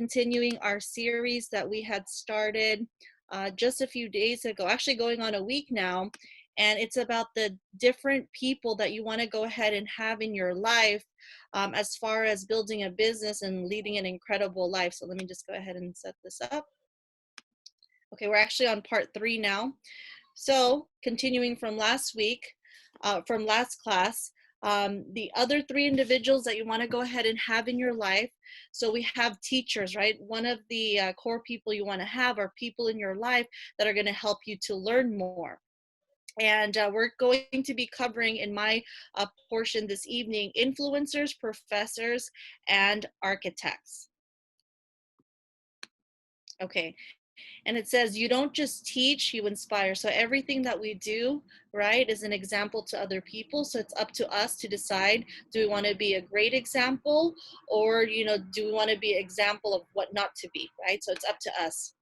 continuing our series that we had started just a few days ago, actually going on a week now. And it's about the different people that you want to go ahead and have in your life as far as building a business and leading an incredible life. So let me just go ahead and set this up. Okay, we're actually on part 3 now. So continuing from last week, from last class, the other 3 individuals that you want to go ahead and have in your life. So we have teachers, right? One of the core people you want to have are people in your life that are going to help you to learn more. And we're going to be covering in my portion this evening, influencers, professors, and architects. Okay. And it says, you don't just teach, you inspire. So everything that we do, right, is an example to other people. So it's up to us to decide, do we want to be a great example, or, do we want to be an example of what not to be, right? So it's up to us.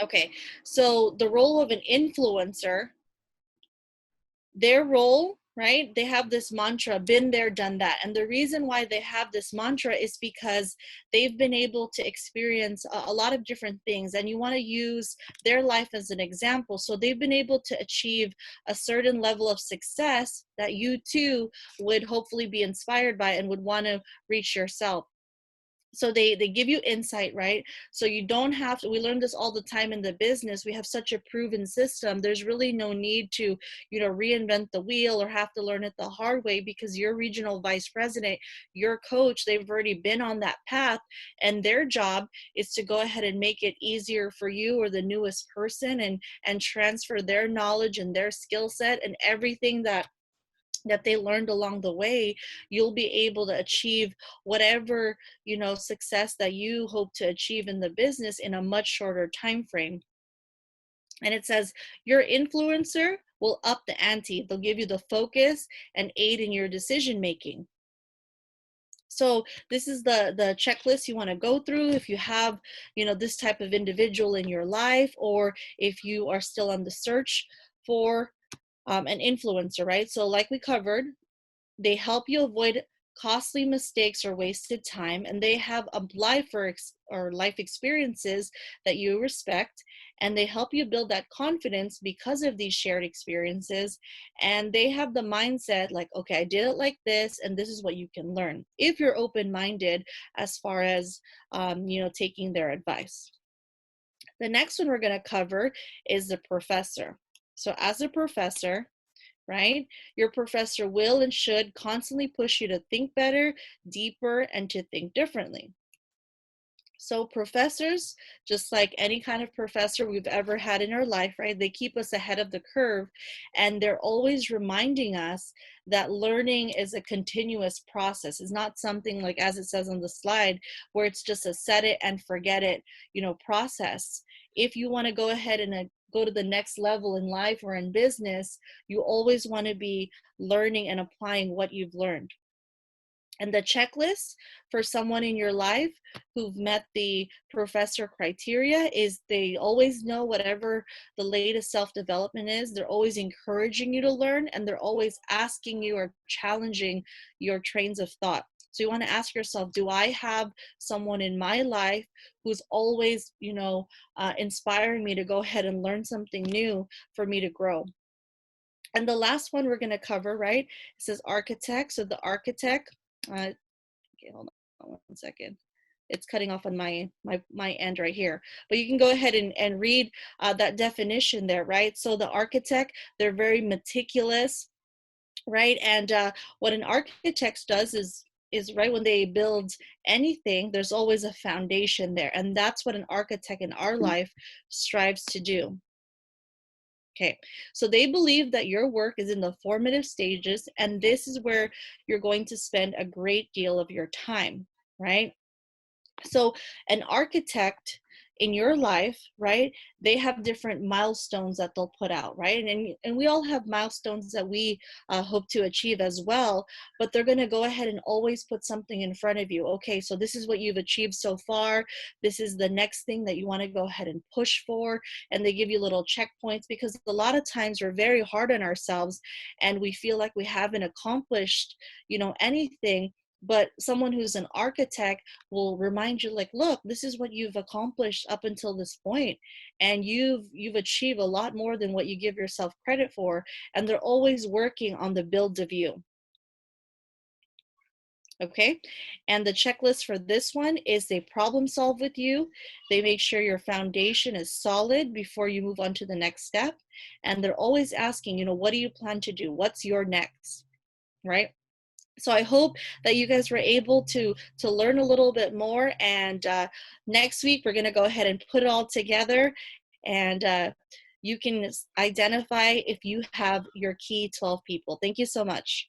Okay, so the role of an influencer, their role, right? They have this mantra, been there, done that. And the reason why they have this mantra is because they've been able to experience a lot of different things, and you want to use their life as an example. So they've been able to achieve a certain level of success that you too would hopefully be inspired by and would want to reach yourself. So they give you insight, right? So you don't have to, we learn this all the time in the business. We have such a proven system. There's really no need to, reinvent the wheel or have to learn it the hard way, because your regional vice president, your coach, they've already been on that path, and their job is to go ahead and make it easier for you or the newest person, and transfer their knowledge and their skill set and everything that they learned along the way. You'll be able to achieve whatever success that you hope to achieve in the business in a much shorter time frame. And it says your influencer will up the ante. They'll give you the focus and aid in your decision making. So this is the checklist you want to go through if you have this type of individual in your life, or if you are still on the search for an influencer, right? So like we covered, they help you avoid costly mistakes or wasted time, and they have a life or life experiences that you respect, and they help you build that confidence because of these shared experiences. And they have the mindset like, okay, I did it like this, and this is what you can learn if you're open-minded as far as taking their advice. The next one we're going to cover is the professor. So as a professor, right, your professor will and should constantly push you to think better, deeper, and to think differently. So professors, just like any kind of professor we've ever had in our life, right, they keep us ahead of the curve, and they're always reminding us that learning is a continuous process. It's not something like, as it says on the slide, where it's just a set it and forget it, process. If you want to go ahead and go to the next level in life or in business, you always want to be learning and applying what you've learned. And the checklist for someone in your life who've met the professor criteria is they always know whatever the latest self-development is. They're always encouraging you to learn, and they're always asking you or challenging your trains of thought. So you want to ask yourself, do I have someone in my life who's always, inspiring me to go ahead and learn something new for me to grow? And the last one we're going to cover, right, it says architect. So the architect, okay, hold on 1 second. It's cutting off on my end right here. But you can go ahead and read that definition there, right? So the architect, they're very meticulous, right? And what an architect does is right, when they build anything, there's always a foundation there. And that's what an architect in our life strives to do. Okay, so they believe that your work is in the formative stages, and this is where you're going to spend a great deal of your time, right? So an architect in your life, right, they have different milestones that they'll put out, right? And we all have milestones that we hope to achieve as well, but they're going to go ahead and always put something in front of you. Okay, so this is what you've achieved so far. This is the next thing that you want to go ahead and push for. And they give you little checkpoints, because a lot of times we're very hard on ourselves and we feel like we haven't accomplished, anything. But someone who's an architect will remind you, like, look, this is what you've accomplished up until this point, and you've achieved a lot more than what you give yourself credit for. And they're always working on the build of you. Okay, and the checklist for this one is they problem solve with you. They make sure your foundation is solid before you move on to the next step. And they're always asking, what do you plan to do? What's your next? Right? So I hope that you guys were able to learn a little bit more. And next week, we're going to go ahead and put it all together. And you can identify if you have your key 12 people. Thank you so much.